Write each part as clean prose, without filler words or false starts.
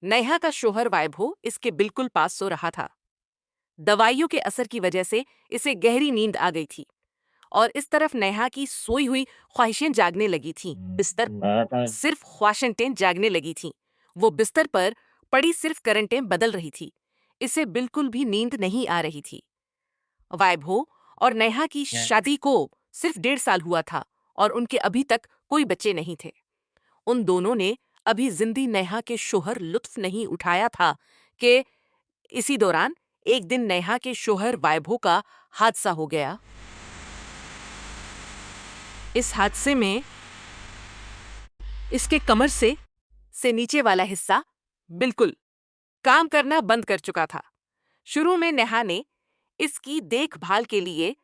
नेहा का शौहर वैभव इसके बिल्कुल पास सो रहा था। दवाइयों के असर की वजह से इसे गहरी नींद आ गई थी और इस तरफ नेहा की सोई हुई ख्वाहिशें जागने लगी थीं। बिस्तर सिर्फ ख्वाहिशें जागने लगी थीं। वो बिस्तर पर पड़ी सिर्फ करंटें बदल रही थी। इसे बिल्कुल भी नींद नहीं आ रही थी। वैभव और नेहा की शादी को सिर्फ 1.5 साल हुआ था और उनके अभी तक कोई बच्चे नहीं थे। उन दोनों ने अभी जिंदी नेहा के शौहर लुत्फ नहीं उठाया था कि इसी दौरान एक दिन नेहा के शौहर वैभव का हादसा हो गया। इस हादसे में इसके कमर से नीचे वाला हिस्सा बिल्कुल काम करना बंद कर चुका था। शुरू में नेहा ने इसकी देखभाल के लिए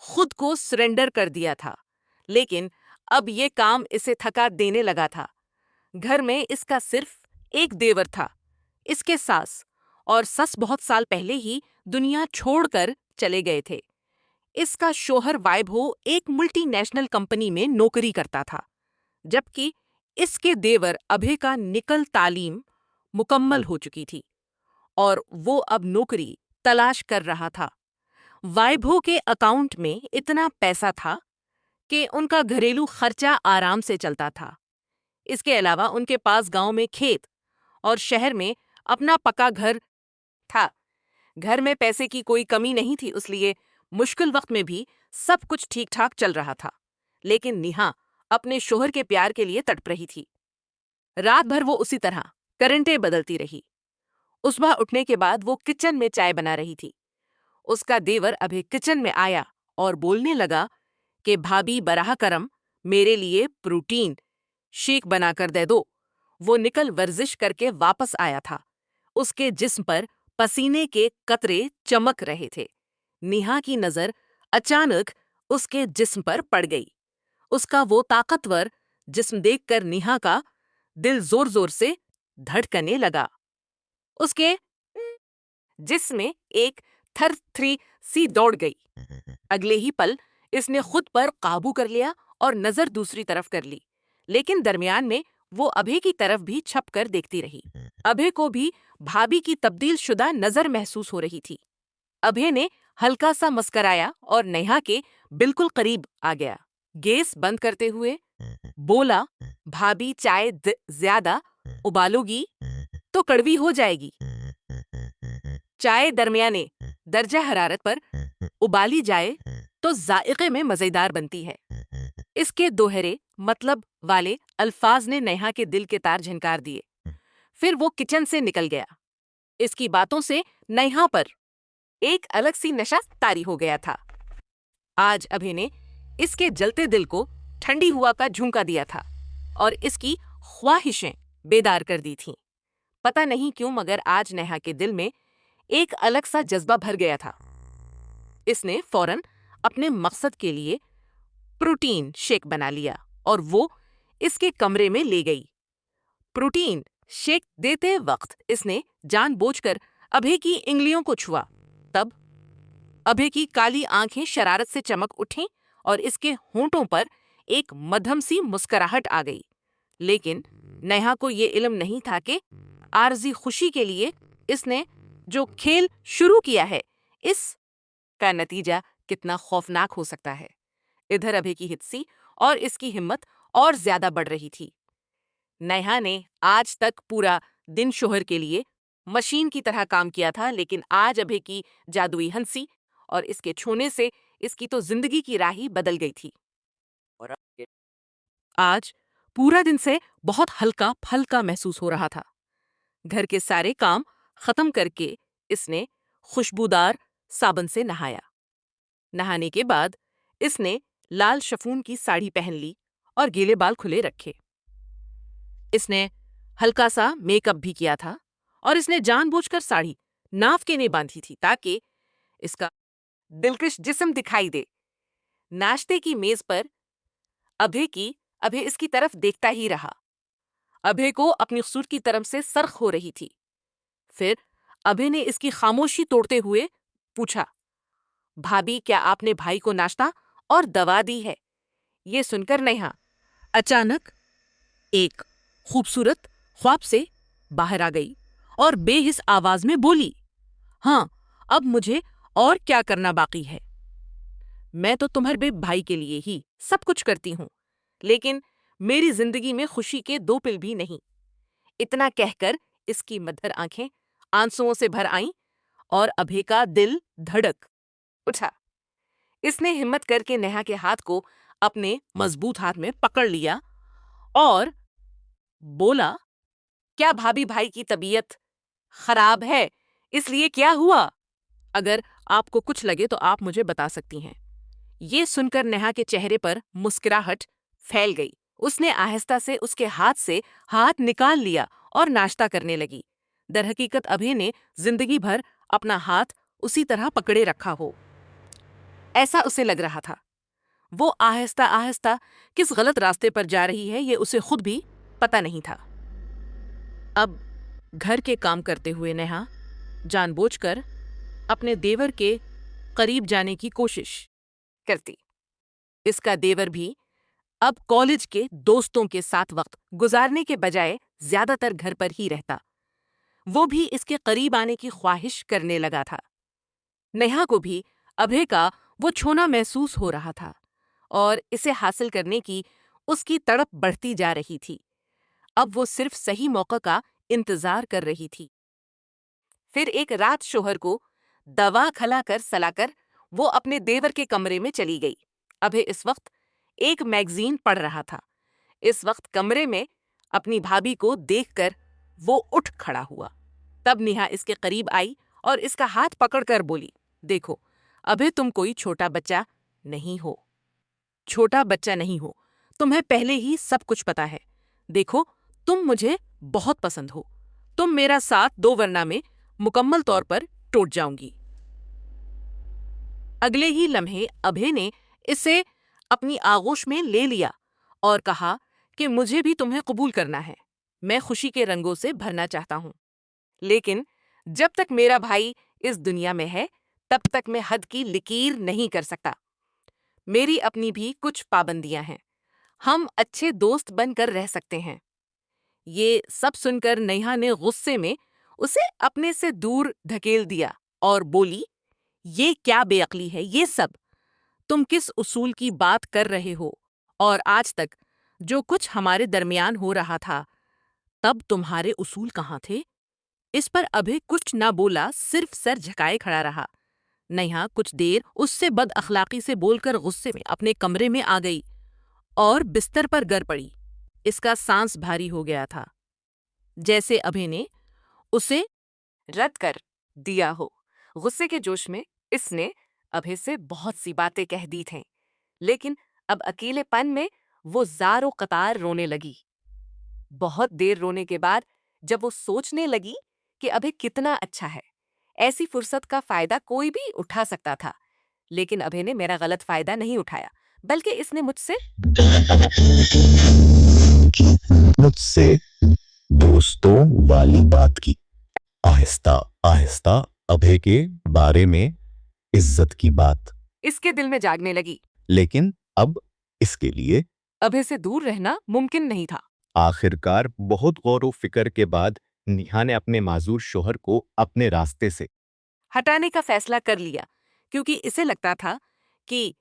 खुद को सरेंडर कर दिया था, लेकिन अब ये काम इसे थका देने लगा था। घर में इसका सिर्फ एक देवर था। इसके सास और सस बहुत साल पहले ही दुनिया छोड़कर चले गए थे। इसका शौहर वैभव एक मल्टीनेशनल कंपनी में नौकरी करता था, जबकि इसके देवर अभय का निकल तालीम मुकम्मल हो चुकी थी और वो अब नौकरी तलाश कर रहा था। वैभव के अकाउंट में इतना पैसा था कि उनका घरेलू खर्चा आराम से चलता था। इसके अलावा उनके पास गांव में खेत और शहर में अपना पक्का घर था। घर में पैसे की कोई कमी नहीं थी, इसलिए मुश्किल वक्त में भी सब कुछ ठीक ठाक चल रहा था। लेकिन नेहा अपने शौहर के प्यार के लिए तड़प रही थी। रात भर वो उसी तरह करंटें बदलती रही। सुबह उठने के बाद वो किचन में चाय बना रही थी। उसका देवर अभी किचन में आया और बोलने लगा कि भाभी बराह करम, मेरे लिए प्रोटीन शेक बनाकर दे दो। वो निकल वर्जिश करके वापस आया था। उसके जिस्म पर पसीने के कतरे चमक रहे थे। नेहा की नजर अचानक उसके जिस्म पर पड़ गई। उसका वो ताकतवर जिस्म देखकर नेहा का दिल जोर जोर से धड़कने लगा। उसके जिस्म में एक थरथरी सी दौड़ गई। अगले ही पल इसने खुद पर काबू कर लिया और नजर दूसरी तरफ कर ली, लेकिन दरमियान में वो अभय की तरफ भी छप कर देखती रही। अभय को भी भाभी की तब्दील शुदा नजर महसूस हो रही थी। अभय ने हल्का सा मुस्कराया और नेहा के बिल्कुल करीब आ गया। गैस बंद करते हुए बोला, भाभी चाय ज्यादा उबालोगी तो कड़वी हो जाएगी। चाय दरमियाने दर्जा हरारत पर उबाली जाए तो जायके में मजेदार बनती है। इसके दोहरे मतलब वाले अल्फाज ने नेहा के दिल के तार झनकार दिए। फिर वो किचन से निकल गया। इसकी बातों से नेहा पर एक अलग सी नशा तारी हो गया था। आज अभय ने इसके जलते दिल को ठंडी हुआ का झोंका दिया था और इसकी ख्वाहिशें बेदार कर दी थीं। पता नहीं क्यों, मगर आज नेहा के दिल में एक अलग सा जज्बा भर गया था। इसने फौरन अपने मकसद के लिए प्रोटीन शेक बना लिया और वो इसके कमरे में ले गई। प्रोटीन शेक देते वक्त इसने जानबूझकर अभय की इंगलियों को छुआ। तब अभय की काली आंखें शरारत से चमक उठीं और इसके होंठों पर एक मध्यम सी मुस्कुराहट आ गई। लेकिन नेहा को ये इल्म नहीं था कि आरजी खुशी के लिए इसने जो खेल शुरू किया है, इसका नतीजा कितना खौफनाक हो सकता है। इधर अभय की हिस्सी और इसकी हिम्मत और ज्यादा बढ़ रही थी। नेहा ने आज तक पूरा दिन शौहर के लिए मशीन की तरह काम किया था, लेकिन आज अभय की जादुई हंसी और इसके छूने से इसकी तो जिंदगी की राह ही बदल गई थी। और आज पूरा दिन से बहुत हल्का फल्का महसूस हो रहा था। घर के सारे काम खत्म करके इसने खुशबूदार साबुन से नहाया। नहाने के बाद इसने लाल शफून की साड़ी पहन ली और गीले बाल खुले रखे। इसने हल्का सा मेकअप भी किया था और इसने जानबूझकर साड़ी नाव के ने बांधी थी ताकि इसका दिलकश जिस्म दिखाई दे। नाश्ते की मेज पर अभय इसकी तरफ देखता ही रहा। अभय को अपनी खूबसूरत की तरफ से सरख हो रही थी। फिर अभय ने इसकी खामोशी तोड़ते हुए पूछा, भाभी क्या आपने भाई को नाश्ता और दवा दी है? ये सुनकर नेहा अचानक एक खूबसूरत ख्वाब से बाहर आ गई और बेहिस आवाज में बोली, हाँ, अब मुझे और क्या करना बाकी है? मैं तो तुम्हारे भाई के लिए ही सब कुछ करती हूँ, लेकिन मेरी जिंदगी में खुशी के दो पल भी नहीं। इतना कहकर इसकी मधुर आंखें आंसुओं से भर आईं और अभय का दिल धड़क उठा। इसने हिम्मत करके नेहा के हाथ को अपने मजबूत हाथ में पकड़ लिया और बोला, क्या भाभी भाई की तबीयत खराब है? इसलिए क्या हुआ? अगर आपको कुछ लगे तो आप मुझे बता सकती हैं। ये सुनकर नेहा के चेहरे पर मुस्कुराहट फैल गई। उसने आहिस्ता से उसके हाथ से हाथ निकाल लिया और नाश्ता करने लगी। दरहकीकत अभय ने जिंदगी भर अपना हाथ उसी तरह पकड़े रखा हो, ऐसा उसे लग रहा था। वो आहिस्ता आहिस्ता किस गलत रास्ते पर जा रही है ये उसे खुद भी पता नहीं था। अब घर के काम करते हुए नेहा जानबूझकर अपने देवर के करीब जाने की कोशिश करती। इसका देवर भी अब कॉलेज के दोस्तों के साथ वक्त गुजारने के बजाय ज्यादातर घर पर ही रहता। वो भी इसके करीब आने की ख्वाहिश करने लगा था। नेहा को भी अभय का वो छूना महसूस हो रहा था और इसे हासिल करने की उसकी तड़प बढ़ती जा रही थी। अब वो सिर्फ सही मौका का इंतजार कर रही थी। फिर एक रात शोहर को दवा खिलाकर सलाकर वो अपने देवर के कमरे में चली गई। अभय इस वक्त एक मैगजीन पढ़ रहा था। इस वक्त कमरे में अपनी भाभी को देखकर वो उठ खड़ा हुआ। तब नेहा इसके करीब आई और इसका हाथ पकड़कर बोली, देखो, अभय तुम कोई छोटा बच्चा नहीं हो। छोटा बच्चा नहीं हो, तुम्हें पहले ही सब कुछ पता है। देखो, तुम मुझे बहुत पसंद हो। तुम मेरा साथ दो वरना में मुकम्मल तौर पर टूट जाऊंगी। अगले ही लम्हे अभय ने इसे अपनी आगोश में ले लिया और कहा कि मुझे भी तुम्हें कबूल करना है। मैं खुशी के रंगों से भरना चाहता हूँ, लेकिन जब तक मेरा भाई इस दुनिया में है तब तक मैं हद की लकीर नहीं कर सकता। मेरी अपनी भी कुछ पाबंदियां हैं। हम अच्छे दोस्त बनकर रह सकते हैं। ये सब सुनकर नेहा ने गुस्से में उसे अपने से दूर धकेल दिया और बोली, ये क्या बेअक्ली है ये सब? तुम किस उसूल की बात कर रहे हो? और आज तक जो कुछ हमारे दरमियान हो रहा था, तब तुम्हारे उसूल कहाँ थे? इस पर अभय कुछ ना बोला, सिर्फ सर झुकाए खड़ा रहा। नेहा कुछ देर उससे बद अखलाकी से बोलकर गुस्से में अपने कमरे में आ गई और बिस्तर पर गिर पड़ी। इसका सांस भारी हो गया था, जैसे अभय ने उसे रद्द कर दिया हो। गुस्से के जोश में इसने अभय से बहुत सी बातें कह दी थीं, लेकिन अब अकेलेपन में वो ज़ारो कतार रोने लगी। बहुत देर रोने के बाद जब वो सोचने लगी कि अभय कितना अच्छा है, ऐसी फुर्सत का फायदा कोई भी उठा सकता था, लेकिन अभय ने मेरा गलत फायदा नहीं उठाया, बल्कि इसने मुझसे दोस्तों वाली बात की। आहिस्ता आहिस्ता अभय के बारे में इज्जत की बात इसके दिल में जागने लगी। लेकिन अब इसके लिए अभय से दूर रहना मुमकिन नहीं था। आखिरकार बहुत गौर व फिक्र के बाद नेहा ने अपने माजूर शोहर को अपने रास्ते से हटाने का फैसला कर लिया, क्योंकि इसे लगता था कि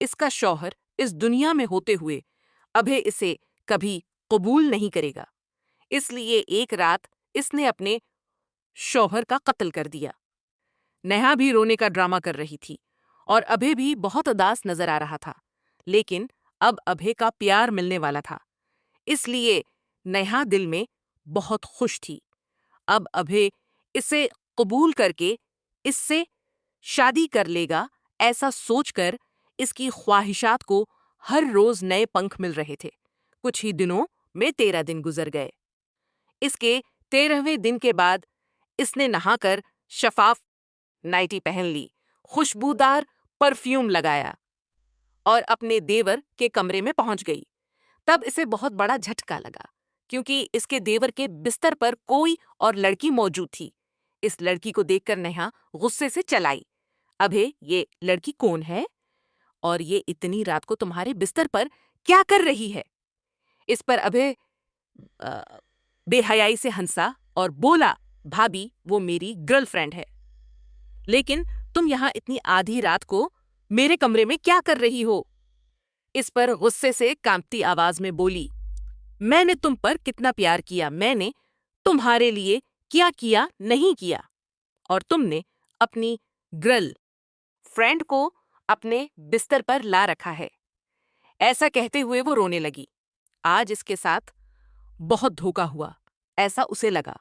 इसका शौहर इस दुनिया में होते हुए अभय इसे कभी कबूल नहीं करेगा। इसलिए एक रात इसने अपने शौहर का कत्ल कर दिया। नेहा भी रोने का ड्रामा कर रही थी और अभय भी बहुत उदास नजर आ रहा था, लेकिन अब अभय का प्यार मिलने वाला था, इसलिए नेहा दिल में बहुत खुश थी। अब अभय इसे कबूल करके इससे शादी कर लेगा, ऐसा सोचकर इसकी ख्वाहिशात को हर रोज नए पंख मिल रहे थे। कुछ ही दिनों में 13 दिन गुजर गए। इसके 13वें दिन के बाद इसने नहाकर शफाफ नाइटी पहन ली, खुशबूदार परफ्यूम लगाया और अपने देवर के कमरे में पहुंच गई। तब इसे बहुत बड़ा झटका लगा, क्योंकि इसके देवर के बिस्तर पर कोई और लड़की मौजूद थी। इस लड़की को देखकर नेहा गुस्से से चलाई, अभे ये लड़की कौन है और ये इतनी रात को तुम्हारे बिस्तर पर क्या कर रही है? इस पर अभय बेहयाई से हंसा और बोला, भाभी वो मेरी गर्लफ्रेंड है। लेकिन तुम यहाँ इतनी आधी रात को मेरे कमरे में क्या कर रही हो? इस पर गुस्से से कांपती आवाज में बोली, मैंने तुम पर कितना प्यार किया, मैंने तुम्हारे लिए क्या किया नहीं किया, और तुमने अपनी गर्ल फ्रेंड को अपने बिस्तर पर ला रखा है। ऐसा कहते हुए वो रोने लगी। आज इसके साथ बहुत धोखा हुआ, ऐसा उसे लगा।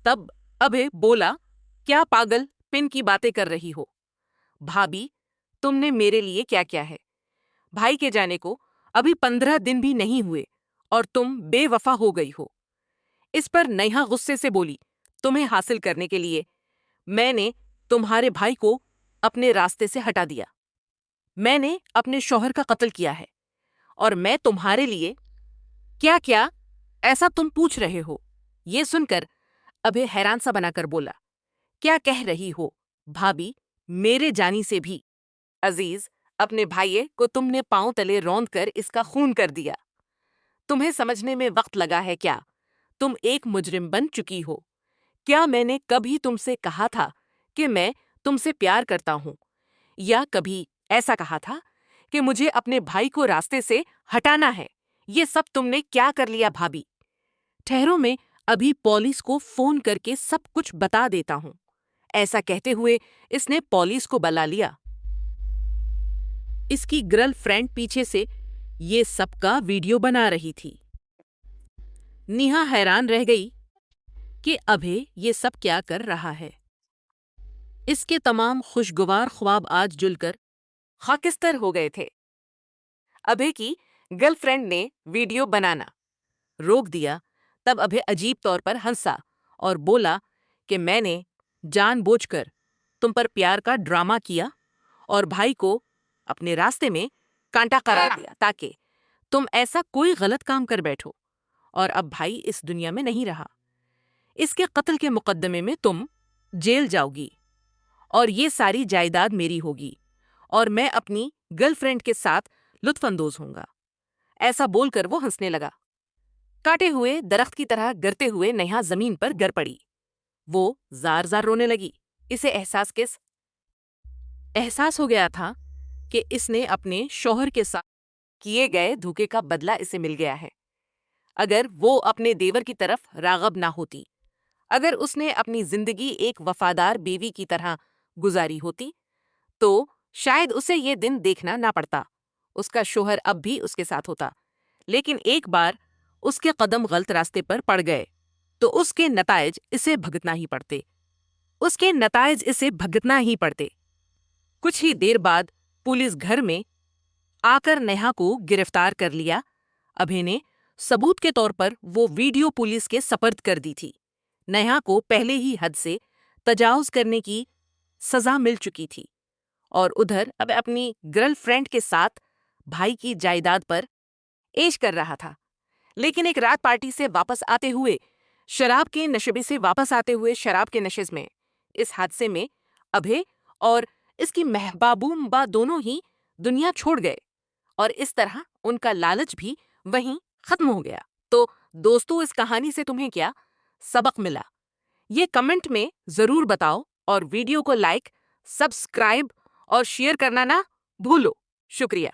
तब अभय बोला, क्या पागल पिन की बातें कर रही हो? भाभी, तुमने मेरे लिए क्या किया है? भाई के जाने को अभी 15 दिन भी नहीं हुए और तुम बेवफा हो गई हो। इस पर नेहा गुस्से से बोली, तुम्हें हासिल करने के लिए मैंने तुम्हारे भाई को अपने रास्ते से हटा दिया। मैंने अपने शौहर का कत्ल किया है और मैं तुम्हारे लिए क्या क्या ऐसा तुम पूछ रहे हो? ये सुनकर अभय हैरान सा बनाकर बोला, क्या कह रही हो भाभी? मेरे जानी से भी अजीज अपने भाइये को तुमने पांव तले रौंद कर इसका खून कर दिया। तुम्हें समझने में वक्त लगा है क्या? तुम एक मुजरिम बन चुकी हो। क्या मैंने कभी तुमसे कहा था कि मैं तुमसे प्यार करता हूं, या कभी ऐसा कहा था कि मुझे अपने भाई को रास्ते से हटाना है? ये सब तुमने क्या कर लिया भाभी? ठहरो, मैं अभी पुलिस को फोन करके सब कुछ बता देता हूं। ऐसा कहते हुए इसने पुलिस को बुला लिया। इसकी गर्लफ्रेंड पीछे से ये सबका वीडियो बना रही थी। नेहा हैरान रह गई कि अभय ये सब क्या कर रहा है। इसके तमाम खुशगवार ख्वाब आज जुलकर खाकिस्तर हो गए थे। अभय की गर्लफ्रेंड ने वीडियो बनाना रोक दिया। तब अभय अजीब तौर पर हंसा और बोला कि मैंने जानबूझकर तुम पर प्यार का ड्रामा किया और भाई को अपने रास्ते में कांटा करार दिया ताकि तुम ऐसा कोई गलत काम कर बैठो, और अब भाई इस दुनिया में नहीं रहा। इसके कत्ल के मुकदमे में तुम जेल जाओगी और ये सारी जायदाद मेरी होगी और मैं अपनी गर्लफ्रेंड के साथ लुत्फानंदोज होऊंगा। ऐसा बोलकर वो हंसने लगा। काटे हुए दरख्त की तरह गिरते हुए नेहा जमीन पर गिर पड़ी। वो जार जार रोने लगी। इसे एहसास हो गया था कि इसने अपने शौहर के साथ किए गए धोखे का बदला इसे मिल गया है। अगर वो अपने देवर की तरफ राग़ब ना होती, अगर उसने अपनी जिंदगी एक वफादार बीवी की तरह गुजारी होती, तो शायद उसे ये दिन देखना ना पड़ता। उसका शौहर अब भी उसके साथ होता। लेकिन एक बार उसके कदम गलत रास्ते पर पड़ गए तो उसके नतायज इसे भुगतना ही पड़ते। कुछ ही देर बाद पुलिस घर में आकर नेहा को गिरफ्तार कर लिया। अभय ने सबूत के तौर पर वो वीडियो पुलिस के सपर्द कर दी थी। नेहा को पहले ही हद से तजावुज करने की सजा मिल चुकी थी और उधर अब अपनी गर्लफ्रेंड के साथ भाई की जायदाद पर ऐश कर रहा था। लेकिन एक रात पार्टी से वापस आते हुए शराब के नशे में इस हादसे में अभय और इसकी महबाबूबा दोनों ही दुनिया छोड़ गए और इस तरह उनका लालच भी वहीं खत्म हो गया। तो दोस्तों, इस कहानी से तुम्हें क्या सबक मिला, ये कमेंट में जरूर बताओ और वीडियो को लाइक, सब्सक्राइब और शेयर करना ना भूलो। शुक्रिया।